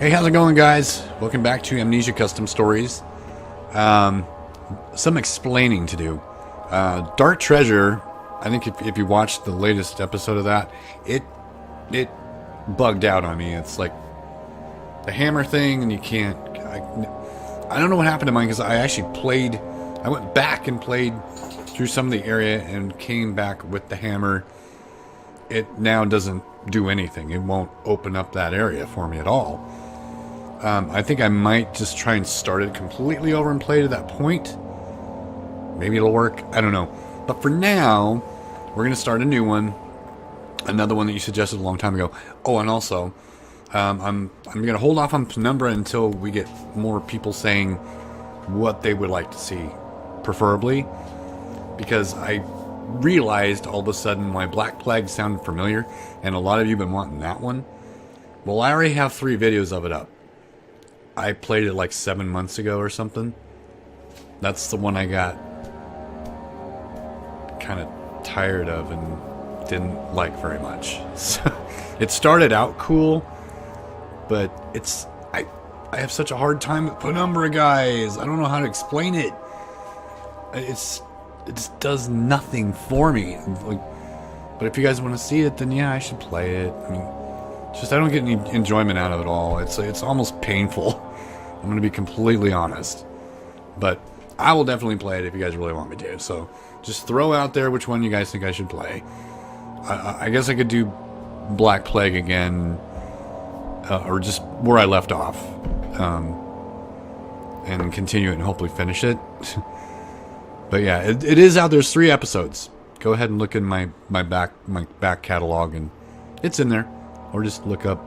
Hey, how's it going, guys? Welcome back to Amnesia Custom Stories. Some explaining to do. Dark Treasure, I think if you watched the latest episode of that, it bugged out on me. It's like the hammer thing, and you can't... I don't know what happened to mine, because I actually played... I went back and played through some of the area and came back with the hammer. It now doesn't do anything. It won't open up that area for me at all. I think I might just try and start it completely over and play to that point. Maybe it'll work. I don't know. But for now, we're going to start a new one. Another one that you suggested a long time ago. Oh, and also, I'm going to hold off on Penumbra until we get more people saying what they would like to see, preferably. Because I realized all of a sudden my Black Plague sounded familiar, and a lot of you have been wanting that one. Well, I already have 3 videos of it up. I played it like 7 months ago or something. That's the one I got kind of tired of and didn't like very much. So it started out cool, but I have such a hard time with Penumbra, guys. I don't know how to explain it. It just does nothing for me. But if you guys want to see it, then yeah, I should play it. I mean, just I don't get any enjoyment out of it all. It's almost painful. I'm going to be completely honest. But I will definitely play it if you guys really want me to. So just throw out there which one you guys think I should play. I guess I could do Black Plague again, or just where I left off, and continue it and hopefully finish it. But yeah, it is out. There's 3 episodes. Go ahead and look in my back catalog, and it's in there. Or just look up,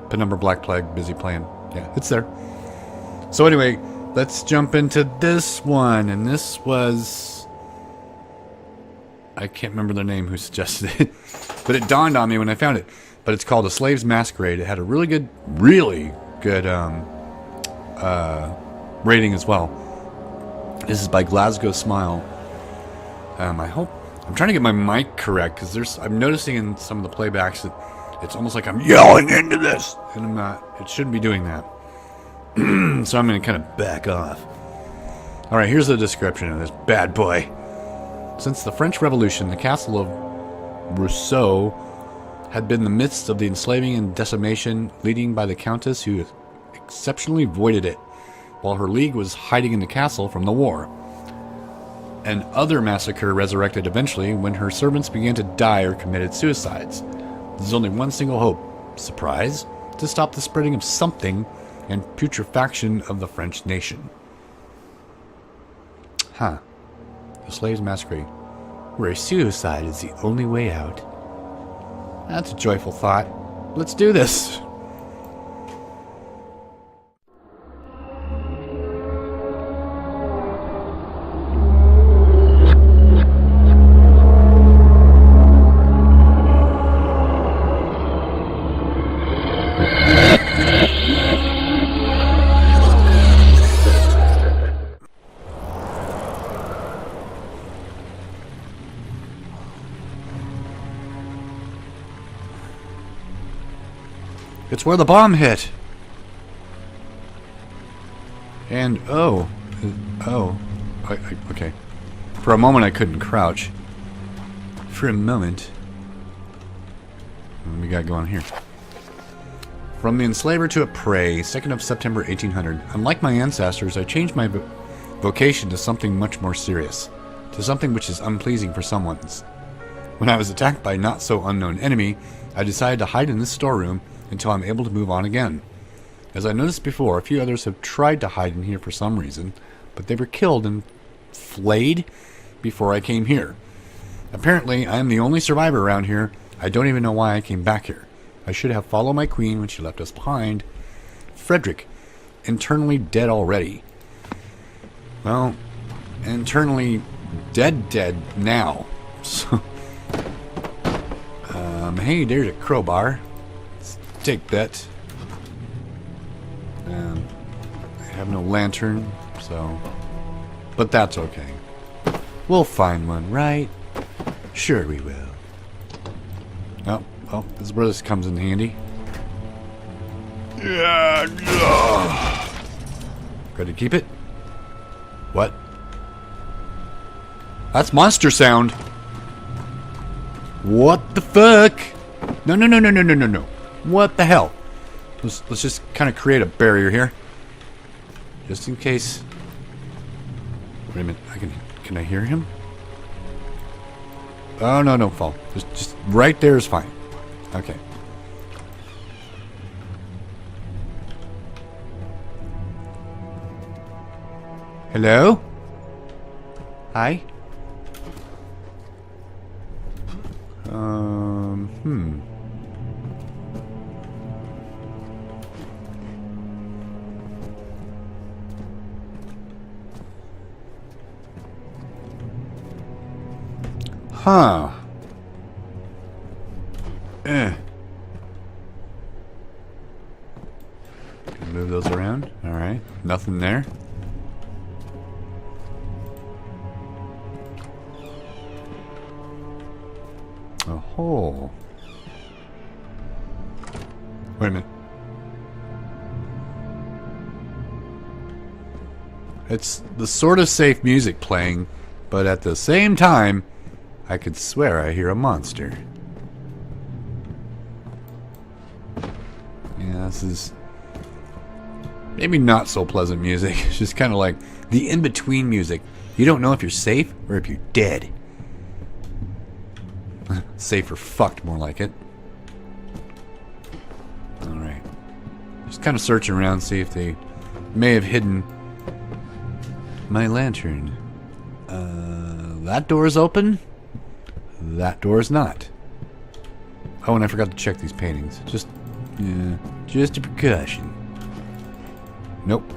Penumbra Black Plague, busy playing. Yeah, it's there. So anyway, let's jump into this one. And this was... I can't remember the name who suggested it. But it dawned on me when I found it. But it's called A Slave's Masquerade. It had a really good rating as well. This is by Glasgow Smile. I'm trying to get my mic correct, because I'm noticing in some of the playbacks that it's almost like I'm yelling into this, and I'm not. It shouldn't be doing that. So I'm going to kind of back off. Alright, here's the description of this bad boy. Since the French Revolution, the castle of Rousseau had been the midst of the enslaving and decimation, leading by the countess who exceptionally avoided it, while her league was hiding in the castle from the war. An other massacre resurrected eventually when her servants began to die or committed suicides. There's only one single hope, surprise, to stop the spreading of something and putrefaction of the French nation. The Slave's Masquerade, where suicide is the only way out. That's a joyful thought. Let's do this. It's where the bomb hit. And okay. For a moment I couldn't crouch. For a moment. What we got going here? From the enslaver to a prey, 2nd of September 1800. Unlike my ancestors, I changed my vocation to something much more serious. To something which is unpleasing for someone's. When I was attacked by a not-so-unknown enemy, I decided to hide in this storeroom until I'm able to move on again. As I noticed before, a few others have tried to hide in here for some reason, but they were killed and flayed before I came here. Apparently, I am the only survivor around here. I don't even know why I came back here. I should have followed my queen when she left us behind. Frederick, internally dead already. Well, internally dead now. So, hey, there's a crowbar. Take that. I have no lantern, so... But that's okay. We'll find one, right? Sure we will. Oh, well, this is where this comes in handy. Yeah, no. Got to keep it? What? That's monster sound. What the fuck? No, no, no, no, no, no, no, no. What the hell? Let's just kind of create a barrier here. Just in case. Wait a minute. Can I hear him? Oh, no, don't fall. Just right there is fine. Okay. Hello? Hi? Huh. Move those around. Alright. Nothing there. A hole. Wait a minute. It's the sort of safe music playing, but at the same time, I could swear I hear a monster. Yeah, this is maybe not so pleasant music. It's just kind of like the in-between music. You don't know if you're safe or if you're dead. Safe or fucked, more like it. Alright. Just kind of searching around, see if they may have hidden my lantern. That door's open. That door's not. Oh, and I forgot to check these paintings. Just a precaution. Nope.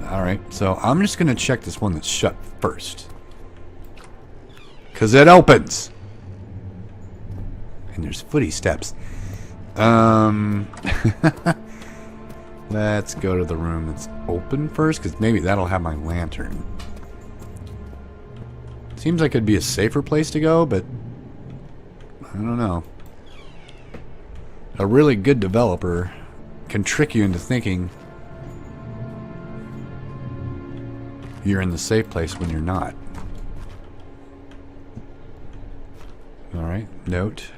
Alright, so I'm just going to check this one that's shut first. Because it opens. And there's footy steps. Let's go to the room that's open first, because maybe that'll have my lantern. Seems like it'd be a safer place to go, but I don't know. A really good developer can trick you into thinking you're in the safe place when you're not. Alright, note.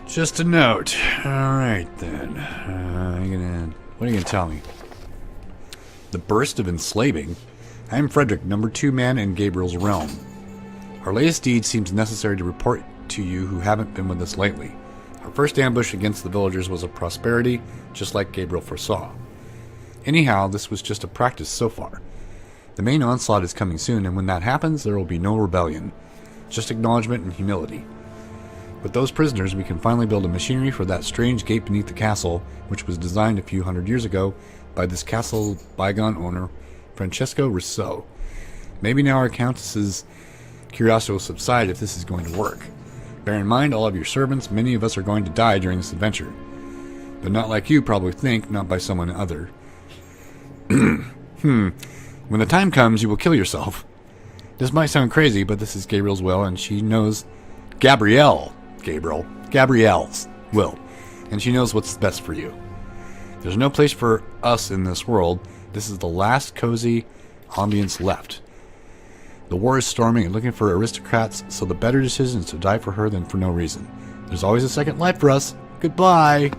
Just a note. Alright then. What are you gonna tell me? The burst of enslaving. I am Frederick, number 2 man in Gabriel's realm. Our latest deed seems necessary to report to you who haven't been with us lately. Our first ambush against the villagers was a prosperity, just like Gabriel foresaw. Anyhow, this was just a practice so far. The main onslaught is coming soon, and when that happens, there will be no rebellion. Just acknowledgement and humility. With those prisoners, we can finally build a machinery for that strange gate beneath the castle, which was designed a few hundred years ago by this castle's bygone owner, Francesco Rousseau. Maybe now our countess's curiosity will subside if this is going to work. Bear in mind, all of your servants, many of us are going to die during this adventure. But not like you probably think, not by someone other. When the time comes, you will kill yourself. This might sound crazy, but this is Gabriel's will, and she knows... Gabrielle's will. And she knows what's best for you. There's no place for us in this world. This is the last cozy ambience left. The war is storming and looking for aristocrats, so the better decision is to die for her than for no reason. There's always a second life for us. Goodbye.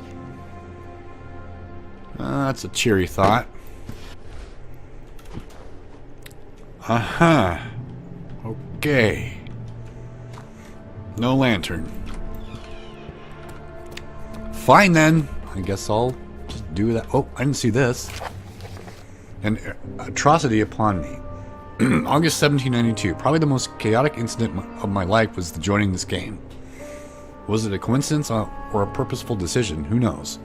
That's a cheery thought. Uh-huh. Okay. No lantern. Fine then. I guess I'll just do that. Oh, I didn't see this. An atrocity upon me. August 1792. Probably the most chaotic incident of my life was the joining this game. Was it a coincidence or a purposeful decision? Who knows?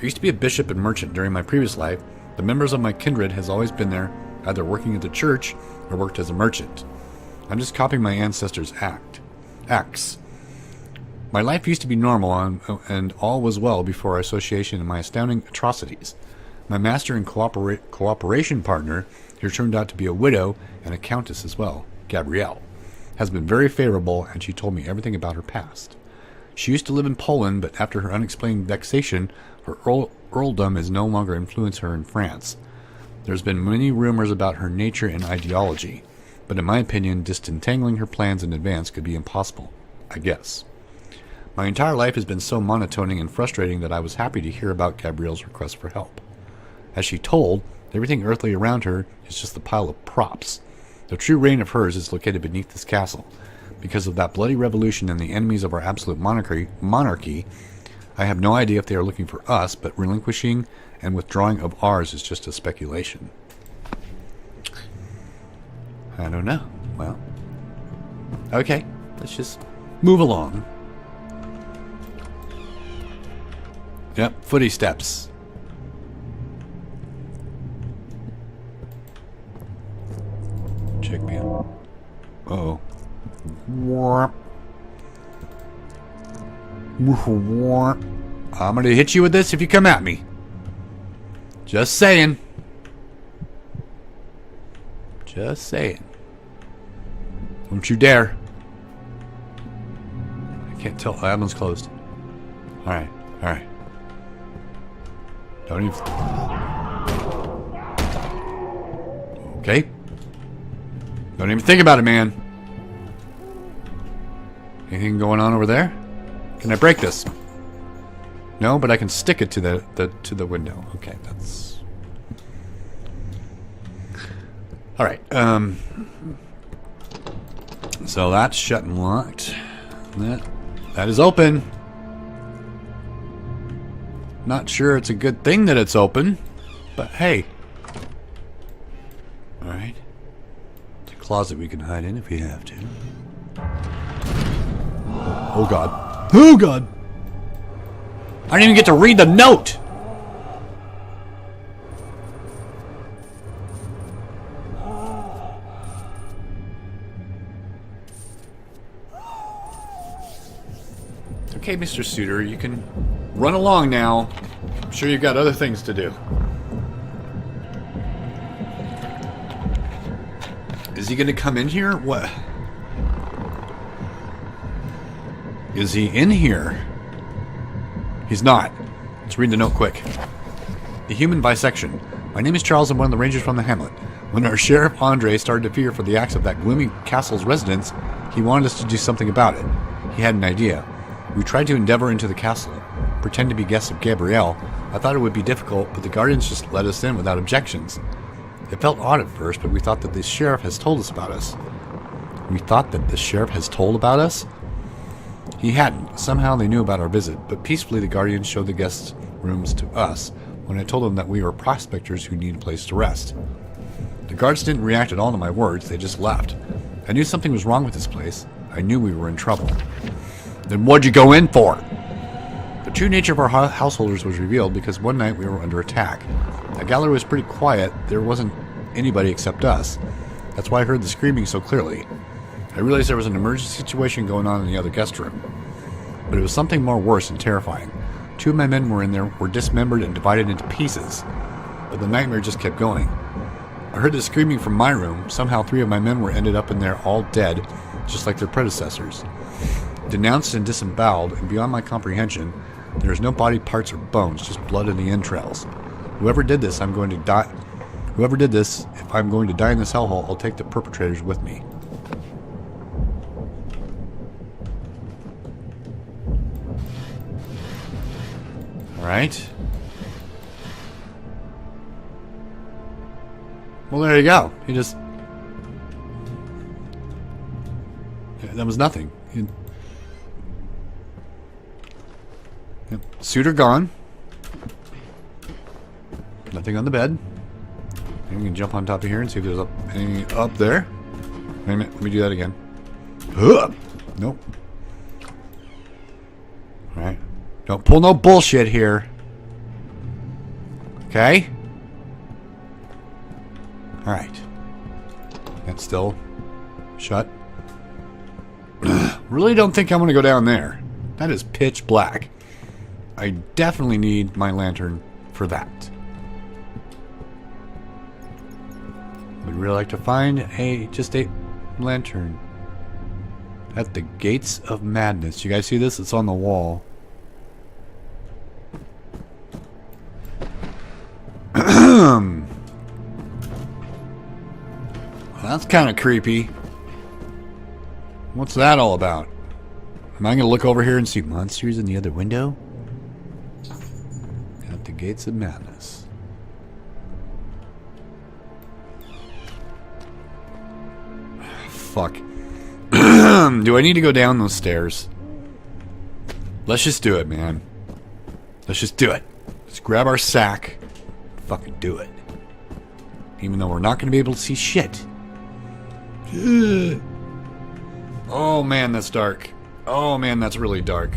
I used to be a bishop and merchant during my previous life. The members of my kindred has always been there, either working at the church or worked as a merchant. I'm just copying my ancestors' acts. My life used to be normal and all was well before our association and my astounding atrocities. My master and cooperation partner here turned out to be a widow and a countess as well, Gabrielle. has been very favorable, and she told me everything about her past. She used to live in Poland, but after her unexplained vexation, her earldom has no longer influenced her in France. There's been many rumors about her nature and ideology, but in my opinion, disentangling her plans in advance could be impossible, I guess. My entire life has been so monotoning and frustrating that I was happy to hear about Gabrielle's request for help. As she told, everything earthly around her is just a pile of props. The true reign of hers is located beneath this castle. Because of that bloody revolution and the enemies of our absolute monarchy, I have no idea if they are looking for us, but relinquishing and withdrawing of ours is just a speculation. I don't know. Well, okay, let's just move along. Yep, footy steps. Check me out. Uh-oh. I'm gonna hit you with this if you come at me. Just saying. Just saying. Don't you dare. I can't tell. That one's closed. Alright, alright. Don't even... Okay. Don't even think about it, man. Anything going on over there? Can I break this? No, but I can stick it to the window. Okay, that's... Alright, so that's shut and locked. That is open. Not sure it's a good thing that it's open, but hey. Alright. It's a closet we can hide in if we have to. Oh god. Oh god! I didn't even get to read the note! Okay, Mr. Suitor, you can run along now. I'm sure you've got other things to do. Is he gonna come in here? What? Is he in here? He's not. Let's read the note quick. The human bisection. My name is Charles. I'm one of the rangers from the hamlet. When our Sheriff Andre started to fear for the acts of that gloomy castle's residents, he wanted us to do something about it. He had an idea. We tried to endeavor into the castle, pretend to be guests of Gabrielle. I thought it would be difficult, but the guardians just let us in without objections. It felt odd at first, but we thought that the sheriff has told us about us. We thought that the sheriff has told about us? He hadn't. Somehow they knew about our visit, but peacefully the guardians showed the guest rooms to us when I told them that we were prospectors who needed a place to rest. The guards didn't react at all to my words, they just left. I knew something was wrong with this place. I knew we were in trouble. Then what'd you go in for? The true nature of our householders was revealed because one night we were under attack. The gallery was pretty quiet. There wasn't anybody except us. That's why I heard the screaming so clearly. I realized there was an emergency situation going on in the other guest room. But it was something more worse and terrifying. 2 of my men were in there, were dismembered and divided into pieces. But the nightmare just kept going. I heard the screaming from my room. Somehow 3 of my men were ended up in there all dead, just like their predecessors. Denounced and disemboweled, and beyond my comprehension, there is no body parts or bones, just blood in the entrails. Whoever did this, if I'm going to die in this hellhole, I'll take the perpetrators with me. Alright. Well, there you go. He just... That was nothing. Yep. Suitor gone. Nothing on the bed. And we can jump on top of here and see if there's anything up there. Wait a minute. Let me do that again. Nope. Alright. Don't pull no bullshit here. Okay? Alright. That's still shut. Really don't think I'm going to go down there. That is pitch black. I definitely need my lantern for that. Would really like to find just a lantern. At the Gates of Madness. You guys see this? It's on the wall. That's kind of creepy. What's that all about? Am I going to look over here and see monsters in the other window? At the Gates of Madness. Fuck. Do I need to go down those stairs? Let's just do it, man. Let's just do it. Let's grab our sack. Fucking do it. Even though we're not going to be able to see shit. Oh man, that's dark. Oh man, that's really dark.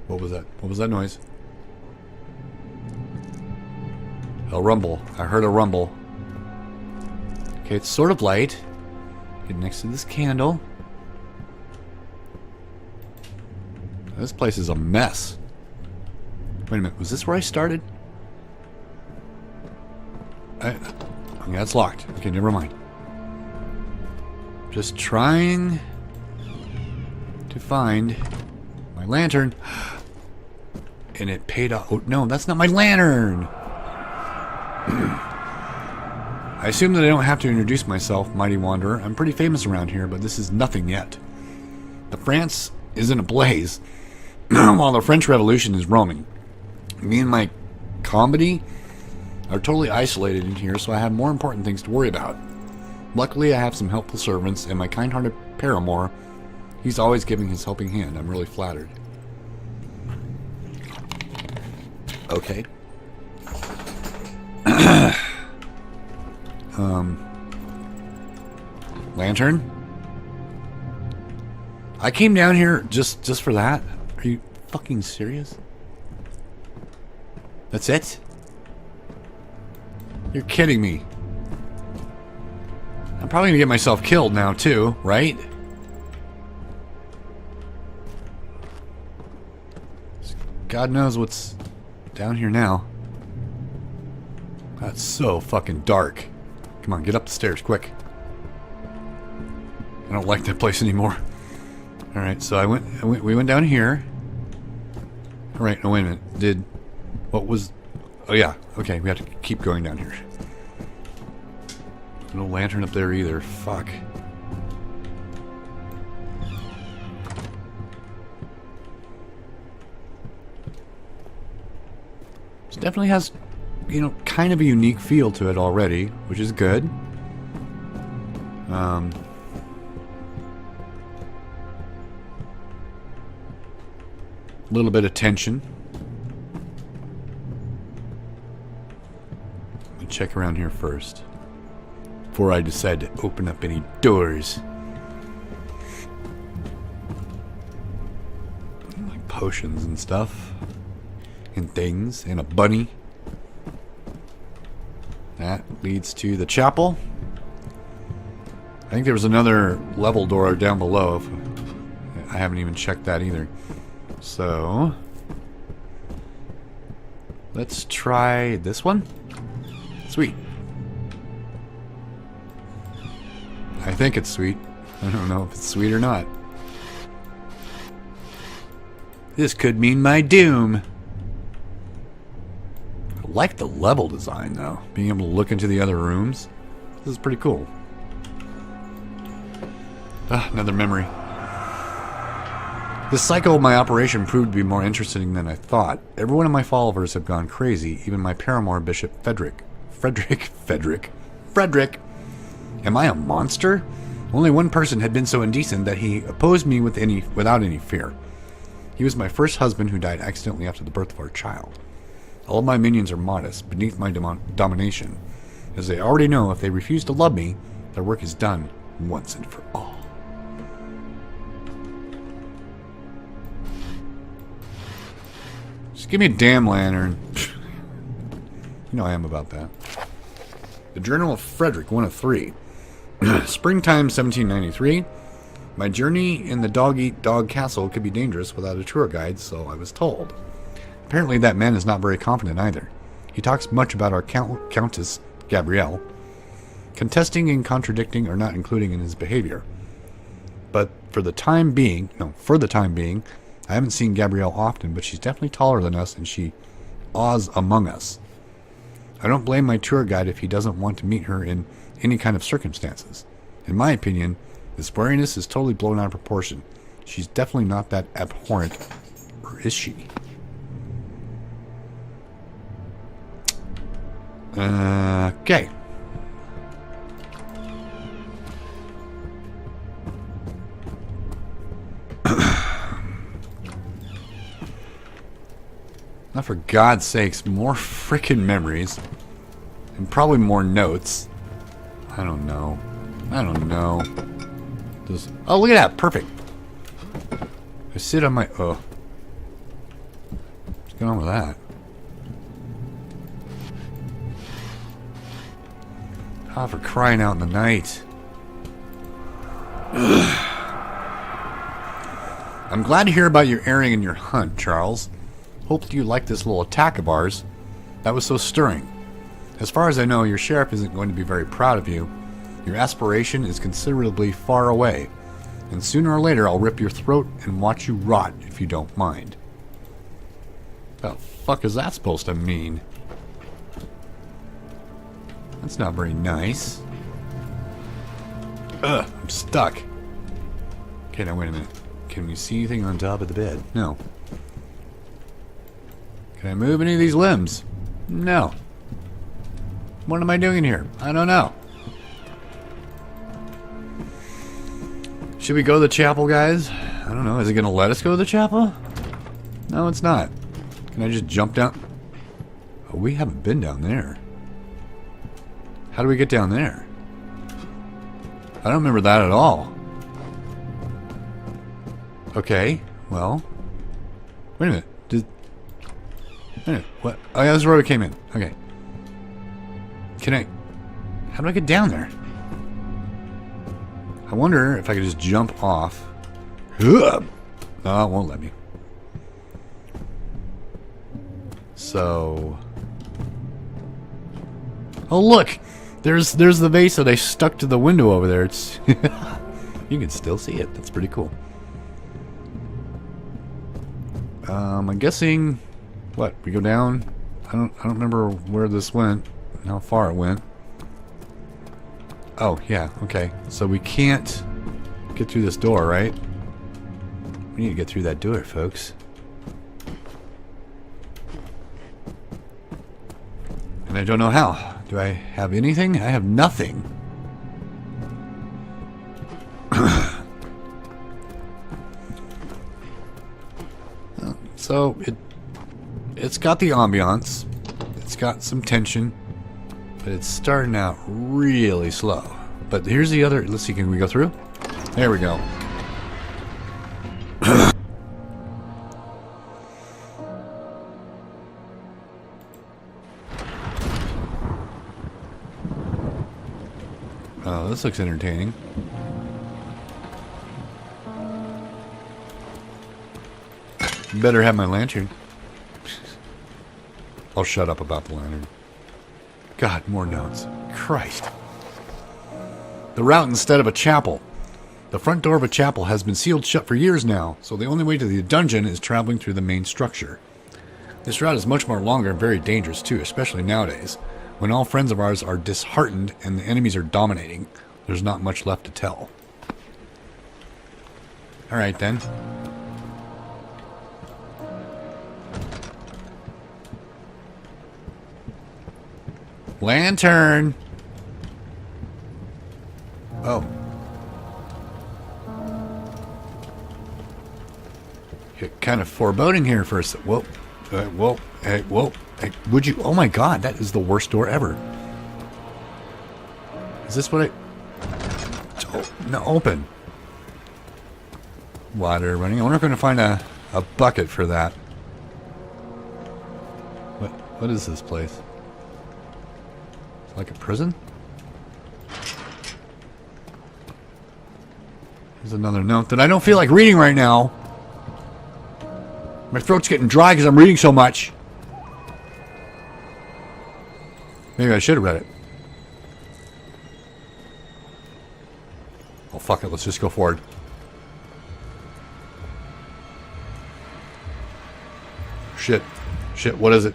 What was that? What was that noise? A rumble. I heard a rumble. Okay, it's sort of light. Get next to this candle. This place is a mess. Wait a minute, was this where I started? Okay, that's locked. Okay, never mind. Just trying to find my lantern. And it paid off. Oh, no, that's not my lantern. I assume that I don't have to introduce myself, Mighty Wanderer. I'm pretty famous around here, but this is nothing yet. The France is in a blaze, while the French Revolution is roaming. Me and my comedy are totally isolated in here, so I have more important things to worry about. Luckily, I have some helpful servants, and my kind-hearted paramour, he's always giving his helping hand. I'm really flattered. Okay. Lantern? I came down here just for that? Are you fucking serious? That's it? You're kidding me. I'm probably gonna get myself killed now too, right? God knows what's down here now. That's so fucking dark. Come on, get up the stairs, quick. I don't like that place anymore. Alright, so we went down here. Alright, no, wait a minute. What was... Oh yeah, okay, we have to keep going down here. No lantern up there either, fuck. This definitely has, you know, kind of a unique feel to it already, which is good. A little bit of tension. Let me check around here first before I decide to open up any doors. Like potions and stuff. And things. And a bunny. That leads to the chapel. I think there was another level door down below. I haven't even checked that either. So let's try this one. Sweet. I think it's sweet. I don't know if it's sweet or not. This could mean my doom. I like the level design though. Being able to look into the other rooms. This is pretty cool. Ah, another memory. This cycle of my operation proved to be more interesting than I thought. Every one of my followers have gone crazy, even my paramour, Bishop Frederick. Frederick! Am I a monster? Only one person had been so indecent that he opposed me without any fear. He was my first husband who died accidentally after the birth of our child. All of my minions are modest, beneath my domination, as they already know if they refuse to love me, their work is done once and for all. Just give me a damn lantern. You know I am about that. The Journal of Frederick, 1 of 3. Springtime 1793. My journey in the dog-eat-dog castle could be dangerous without a tour guide, so I was told. Apparently that man is not very confident either. He talks much about our Countess, Gabrielle. Contesting and contradicting are not included in his behavior. But for the time being, I haven't seen Gabrielle often, but she's definitely taller than us, and she awes among us. I don't blame my tour guide if he doesn't want to meet her in any kind of circumstances. In my opinion, this wariness is totally blown out of proportion. She's definitely not that abhorrent, or is she? Okay. Now, for God's sakes, more frickin' memories. And probably more notes. I don't know. Just, oh, look at that. Perfect. I sit on my... Oh. What's going on with that? Ah, for crying out in the night. I'm glad to hear about your airing and your hunt, Charles. Hope you like this little attack of ours. That was so stirring. As far as I know, your sheriff isn't going to be very proud of you. Your aspiration is considerably far away. And sooner or later, I'll rip your throat and watch you rot if you don't mind. The fuck is that supposed to mean? That's not very nice. Ugh, I'm stuck. Okay, now wait a minute. Can we see anything on top of the bed? No. Can I move any of these limbs? No. What am I doing here? I don't know. Should we go to the chapel, guys? I don't know. Is it going to let us go to the chapel? No, it's not. Can I just jump down? Oh, we haven't been down there. How do we get down there? I don't remember that at all. Okay, well. Wait a minute. Wait a minute. What? Oh, yeah, this is where we came in. Okay. How do I get down there? I wonder if I could just jump off. No, it won't let me. So... Oh, look! There's the vase that I stuck to the window over there. It's you can still see it. That's pretty cool. I'm guessing... What? We go down? I don't remember where this went. How far it went. Oh, yeah, okay. So we can't get through this door, right? We need to get through that door, folks. And I don't know how. Do I have anything? I have nothing. So, it's got the ambiance. It's got some tension. But it's starting out really slow. But here's the other... Let's see, can we go through? There we go. Oh, this looks entertaining. Better have my lantern. I'll shut up about the lantern. God, more notes. Christ. The route instead of a chapel. The front door of a chapel has been sealed shut for years now, so the only way to the dungeon is traveling through the main structure. This route is much more longer and very dangerous too, especially nowadays, when all friends of ours are disheartened and the enemies are dominating. There's not much left to tell. Alright then. Lantern! Oh. You're kind of foreboding here for a second. Whoa. Whoa. Hey, whoa. Hey, would you? Oh my god, that is the worst door ever. Is this what oh, no, open. Water running. I wonder if I'm going to find a bucket for that. What is this place? Like a prison? Here's another note that I don't feel like reading right now. My throat's getting dry because I'm reading so much. Maybe I should have read it. Oh, fuck it. Let's just go forward. shit. Shit, what is it?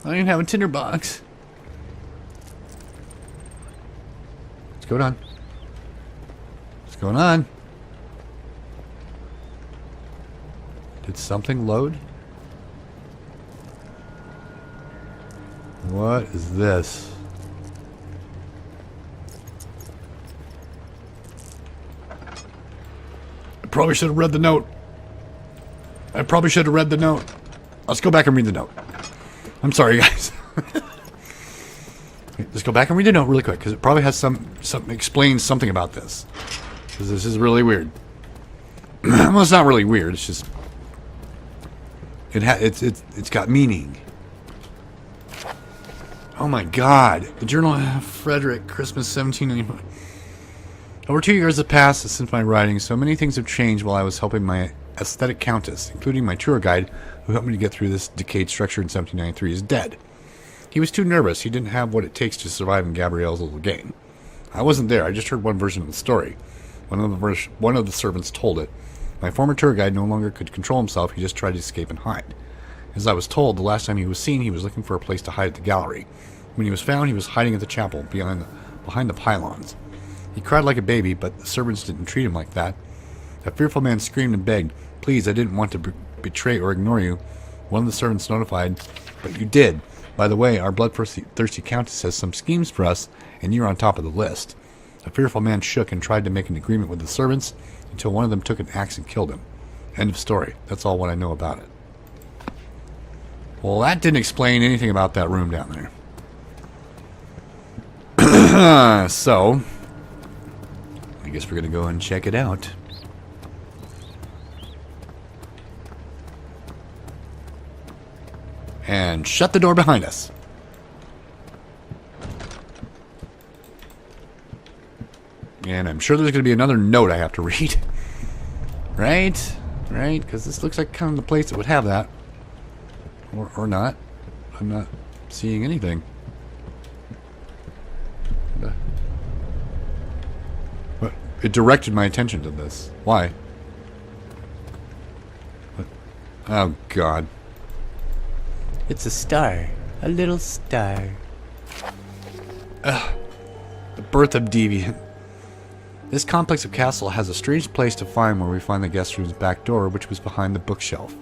I don't even have a tinderbox. What's going on? What's going on? Did something load? What is this? I probably should have read the note. Let's go back and read the note. I'm sorry, guys. Let's go back and read the note really quick, because it probably has some explains something about this. Because this is really weird. Well, it's not really weird. It's just it's got meaning. Oh my God! The Journal of Frederick, Christmas 1795. Over 2 years have passed since my writing. So many things have changed while I was helping my aesthetic countess, including my tour guide, who helped me to get through this decayed structure in 1793, is dead. He was too nervous. He didn't have what it takes to survive in Gabrielle's little game. I wasn't there. I just heard one version of the story. One of the servants told it. My former tour guide no longer could control himself. He just tried to escape and hide. As I was told, the last time he was seen, he was looking for a place to hide at the gallery. When he was found, he was hiding at the chapel behind the pylons. He cried like a baby, but the servants didn't treat him like that. A fearful man screamed and begged, "Please, I didn't want to betray or ignore you." One of the servants notified, "But you did. By the way, our bloodthirsty countess has some schemes for us, and you're on top of the list." A fearful man shook and tried to make an agreement with the servants until one of them took an axe and killed him. End of story. That's all what I know about it. Well, that didn't explain anything about that room down there. So, I guess we're going to go and check it out. And shut the door behind us. And I'm sure there's going to be another note I have to read. Right? Right? Because this looks like kind of the place that would have that. Or not. I'm not seeing anything. But it directed my attention to this. Why? What? Oh, God. It's a star. A little star. Ugh. The birth of Deviant. This complex of castle has a strange place to find where we find the guest room's back door, which was behind the bookshelf.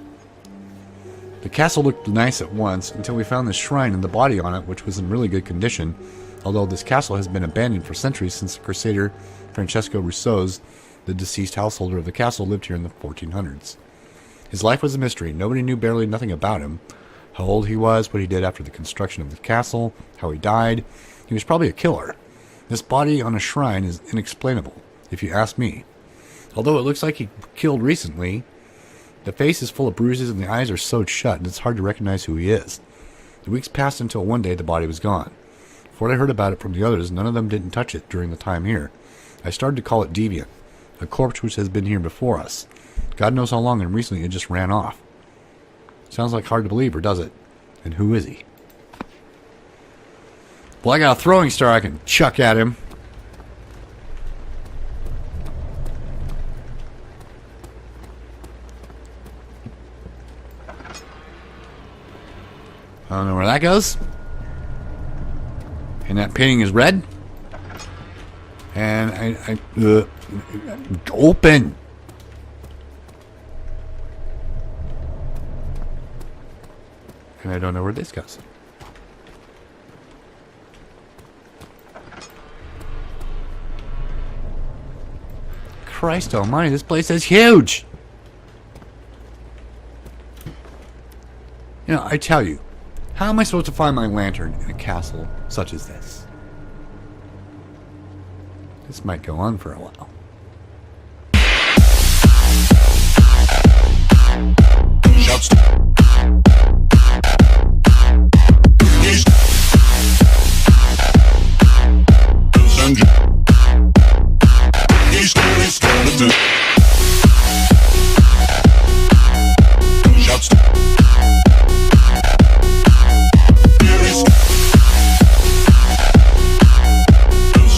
The castle looked nice at once, until we found the shrine and the body on it, which was in really good condition, although this castle has been abandoned for centuries since the Crusader Francesco Rousseau's, the deceased householder of the castle, lived here in the 1400s. His life was a mystery. Nobody knew barely nothing about him. How old he was, what he did after the construction of the castle, how he died. He was probably a killer. This body on a shrine is inexplainable, if you ask me. Although it looks like he killed recently, the face is full of bruises and the eyes are sewed shut, and it's hard to recognize who he is. The weeks passed until one day the body was gone. From what I heard about it from the others, none of them didn't touch it during the time here. I started to call it Deviant, a corpse which has been here before us. God knows how long, and recently it just ran off. Sounds like hard to believe, or does it? And who is he? Well, I got a throwing star I can chuck at him. I don't know where that goes. And that painting is red. And I open. And I don't know where this goes. Christ almighty, this place is huge! You know, I tell you, how am I supposed to find my lantern in a castle such as this? This might go on for a while.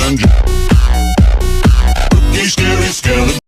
Sandra.